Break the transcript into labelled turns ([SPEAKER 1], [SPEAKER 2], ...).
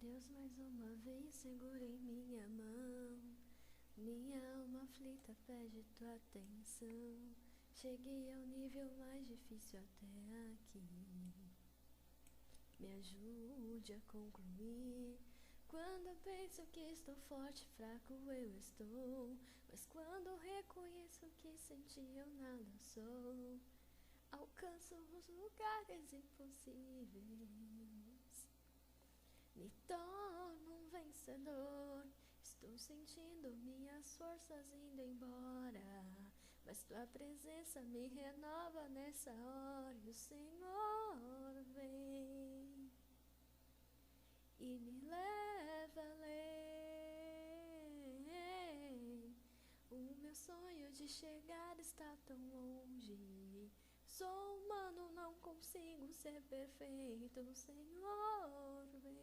[SPEAKER 1] Deus, mais uma vez segurei minha mão. Minha alma aflita pede tua atenção. Cheguei ao nível mais difícil até aqui. Me ajude a concluir. Quando penso que estou forte, fraco eu estou. Mas quando reconheço que sem ti eu nada sou, alcanço os lugares impossíveis. Me torno um vencedor. Estou sentindo minhas forças indo embora, mas tua presença me renova nessa hora. E o Senhor vem e me leva além. O meu sonho de chegar está tão longe. Sou humano, não consigo ser perfeito. O Senhor vem